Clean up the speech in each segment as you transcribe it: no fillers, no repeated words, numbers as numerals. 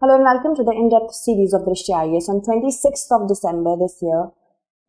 Hello and welcome to the in-depth series of Drishtya IAS. On 26th of December this year,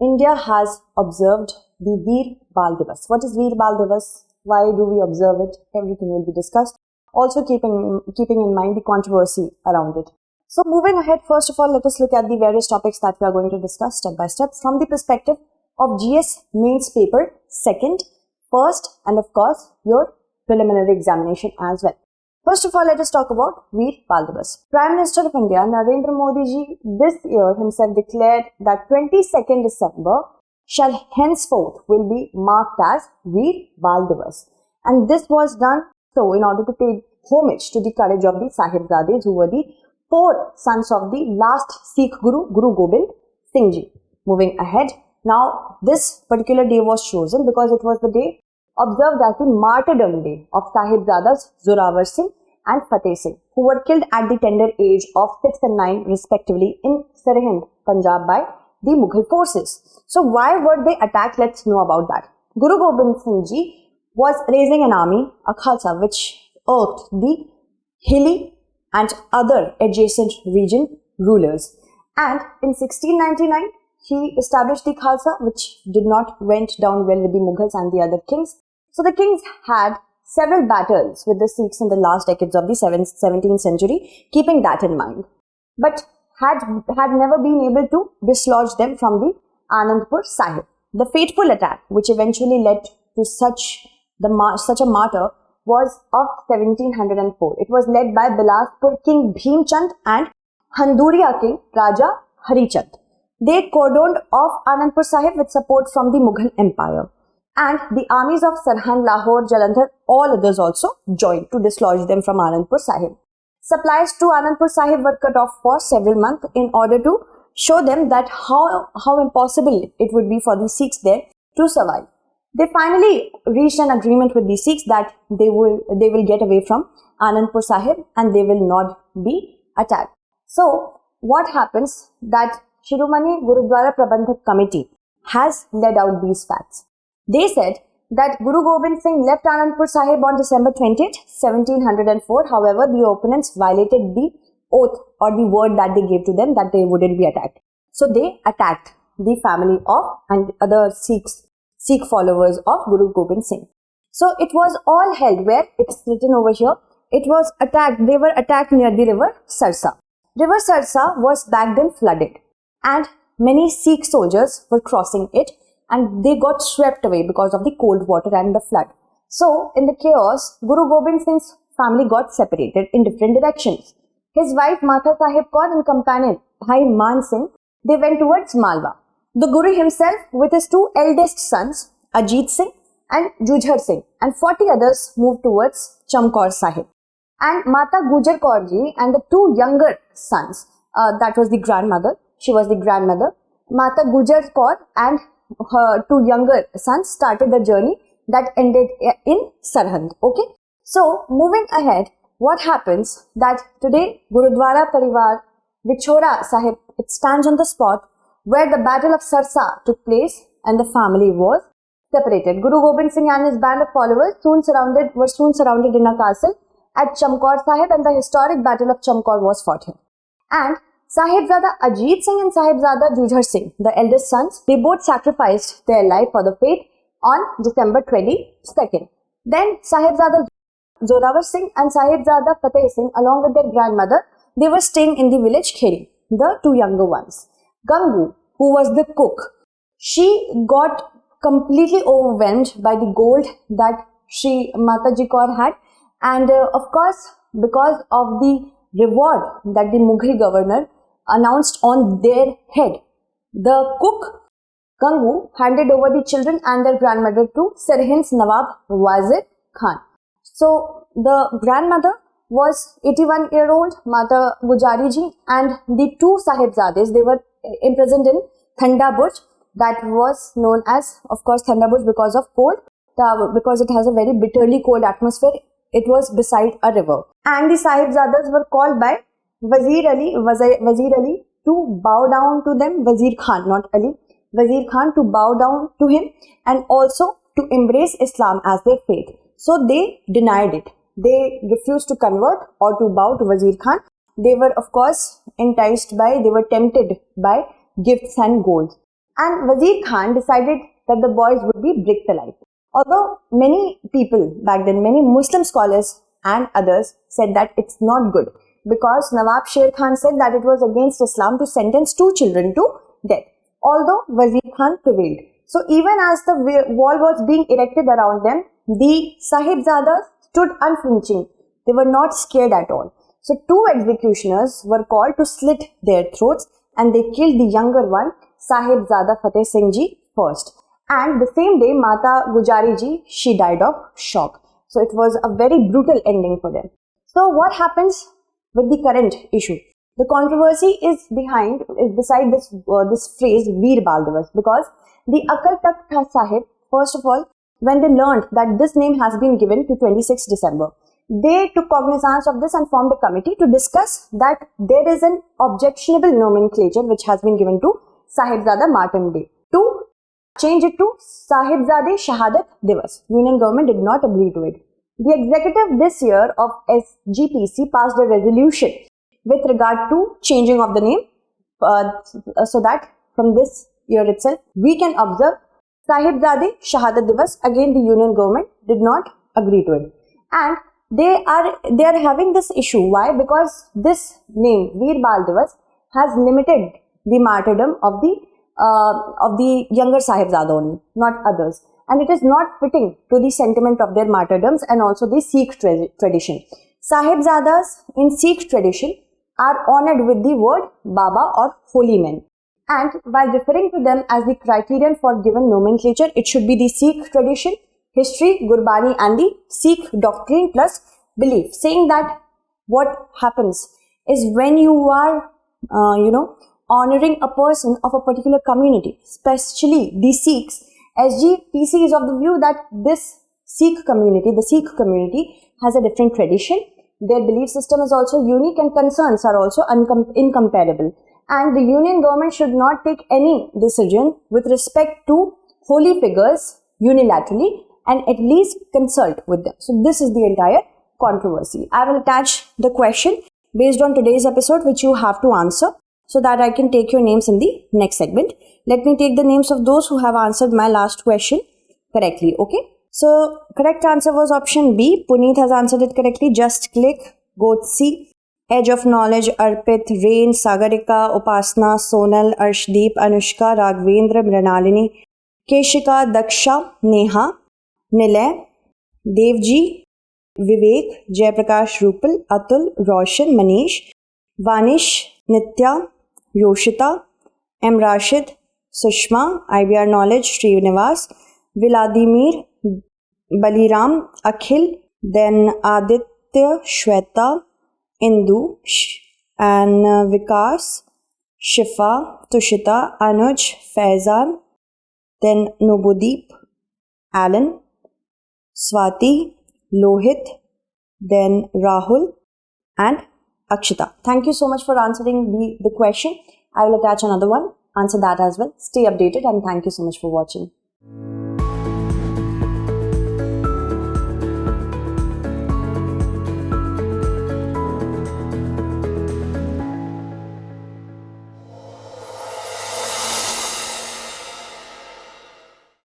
India has observed the Veer Bal Divas. What is Veer Bal Divas? Why do we observe it? Everything will be discussed. Also keeping in mind the controversy around it. So moving ahead, first of all, let us look at the various topics that we are going to discuss step by step from the perspective of GS mains paper, second, first, and of course, your preliminary examination as well. First of all, let us talk about Veer Bal Divas. Prime Minister of India, Narendra Modi ji, this year himself declared that 22nd December shall henceforth will be marked as Veer Bal Divas. And this was done so in order to pay homage to the courage of the Sahibzades, who were the four sons of the last Sikh Guru, Guru Gobind Singh ji. Moving ahead, now this particular day was chosen because it was the day observed as the martyrdom day of Sahibzadas Zorawar Singh and Fateh Singh, who were killed at the tender age of 6 and 9 respectively in Sirhind, Punjab by the Mughal forces. So why were they attacked? Let's know about that. Guru Gobind Singh ji was raising an army, a Khalsa, which irked the hilly and other adjacent region rulers. And in 1699, he established the Khalsa, which did not went down well with the Mughals and the other kings. So the kings had several battles with the Sikhs in the last decades of the 17th century, keeping that in mind, but had never been able to dislodge them from the Anandpur Sahib. The fateful attack, which eventually led to such a martyr, was of 1704. It was led by Bilaspur King Bhim Chand and Handuria King Raja Harichand. They cordoned off Anandpur Sahib with support from the Mughal Empire. And the armies of Sirhind, Lahore, Jalandhar, all others also joined to dislodge them from Anandpur Sahib. Supplies to Anandpur Sahib were cut off for several months in order to show them that how impossible it would be for the Sikhs there to survive. They finally reached an agreement with the Sikhs that they will get away from Anandpur Sahib and they will not be attacked. So what happens that Shiromani Gurudwara Prabandhak Committee has laid out these facts. They said that Guru Gobind Singh left Anandpur Sahib on December 20th, 1704. However, the opponents violated the oath or the word that they gave to them that they wouldn't be attacked. So they attacked the family of and other Sikh followers of Guru Gobind Singh. So it was all held where it's written over here. It was attacked. They were attacked near the river Sarsa. River Sarsa was back then flooded, and many Sikh soldiers were crossing it. And they got swept away because of the cold water and the flood. So, in the chaos, Guru Gobind Singh's family got separated in different directions. His wife Mata Sahib Kaur and companion Bhai Man Singh, they went towards Malwa. The Guru himself with his two eldest sons, Ajit Singh and Jujhar Singh, and 40 others moved towards Chamkaur Sahib. And Mata Gujar Kaur ji and the two younger sons, that was the grandmother, she was the grandmother, Mata Gujar Kaur and her two younger sons started the journey that ended in Sarhind. Okay. So moving ahead, what happens that today Gurudwara Parivar Vichora Sahib, it stands on the spot where the battle of Sarsa took place and the family was separated. Guru Gobind Singh and his band of followers were soon surrounded in a castle at Chamkaur Sahib, and the historic battle of Chamkaur was fought here. And Sahibzada Ajit Singh and Sahibzada Jujhar Singh, the eldest sons, they both sacrificed their life for the faith on December 22nd. Then Sahibzada Zorawar Singh and Sahibzada Fateh Singh, along with their grandmother, they were staying in the village Kheri, the two younger ones. Gangu, who was the cook, she got completely overwhelmed by the gold that Shri Mataji Kaur had, and of course, because of the reward that the Mughal governor announced on their head, the cook Gangu handed over the children and their grandmother to Sirhind's Nawab Wazir Khan. So the grandmother was 81-year-old Mata Gujari ji, and the two Sahibzades, they were imprisoned in Thanda Burj, that was known as, of course, Thanda Burj because of cold, because it has a very bitterly cold atmosphere. It was beside a river, and the Sahibzadas were called by Wazir Ali to bow down to them, Wazir Khan, not Ali, Wazir Khan to bow down to him and also to embrace Islam as their faith. So they denied it. They refused to convert or to bow to Wazir Khan. they were of course they were tempted by gifts and gold. And Wazir Khan decided that the boys would be bricked alive. Although many people back then, many Muslim scholars and others said that it's not good, because Nawab Sher Khan said that it was against Islam to sentence 2 children to death. Although Wazir Khan prevailed. So even as the wall was being erected around them, the Sahibzadas stood unflinching. They were not scared at all. So 2 executioners were called to slit their throats, and they killed the younger one, Sahibzada Fateh Singh Ji, first. And the same day, Mata Gujari Ji, she died of shock. So it was a very brutal ending for them. So what happens with the current issue? The controversy is beside this phrase Veer Bal Divas, because the Akal Takht Sahib, first of all, when they learned that this name has been given to 26 December, they took cognizance of this and formed a committee to discuss that there is an objectionable nomenclature which has been given to Sahibzada Martyrdom Day, to change it to Sahibzade Shahadat Divas. Union government did not agree to it. The executive this year of SGPC passed a resolution with regard to changing of the name, so that from this year itself we can observe Sahibzade Shahadat Divas. Again, the Union government did not agree to it, and they are having this issue. Why? Because this name Veer Bal Divas has limited the martyrdom of the younger Sahibzada only, not others, and it is not fitting to the sentiment of their martyrdoms and also the Sikh tradition. Sahibzadas in Sikh tradition are honored with the word Baba or holy men, and while referring to them as the criterion for given nomenclature, it should be the Sikh tradition, history, Gurbani and the Sikh doctrine plus belief, saying that what happens is when you are honoring a person of a particular community, especially the Sikhs, SGPC is of the view that this Sikh community, the Sikh community has a different tradition, their belief system is also unique and concerns are also incomparable, and the Union government should not take any decision with respect to holy figures unilaterally and at least consult with them. So this is the entire controversy. I will attach the question based on today's episode which you have to answer, so that I can take your names in the next segment. Let me take the names of those who have answered my last question correctly. Okay. So correct answer was option B. Puneet has answered it correctly. Just Click, Gotsi, Edge of Knowledge, Arpit, Rain, Sagarika, Upasna, Sonal, Arshdeep, Anushka, Raghavendra, Mrinalini, Keshika, Daksha, Neha, Nilay, Devji, Vivek, Jaiprakash, Rupal, Atul, Roshan, Manish, Vanish, Nitya, Yoshita, M. Rashid, Sushma, IBR Knowledge, Srinivas, Vladimir, Baliram, Akhil, then Aditya, Shweta, Indu, and Vikas, Shifa, Tushita, Anuj, Faizan, then Nobudeep, Alan, Swati, Lohit, then Rahul, and Akshita. Thank you so much for answering the question. I will attach another one. Answer that as well. Stay updated and thank you so much for watching.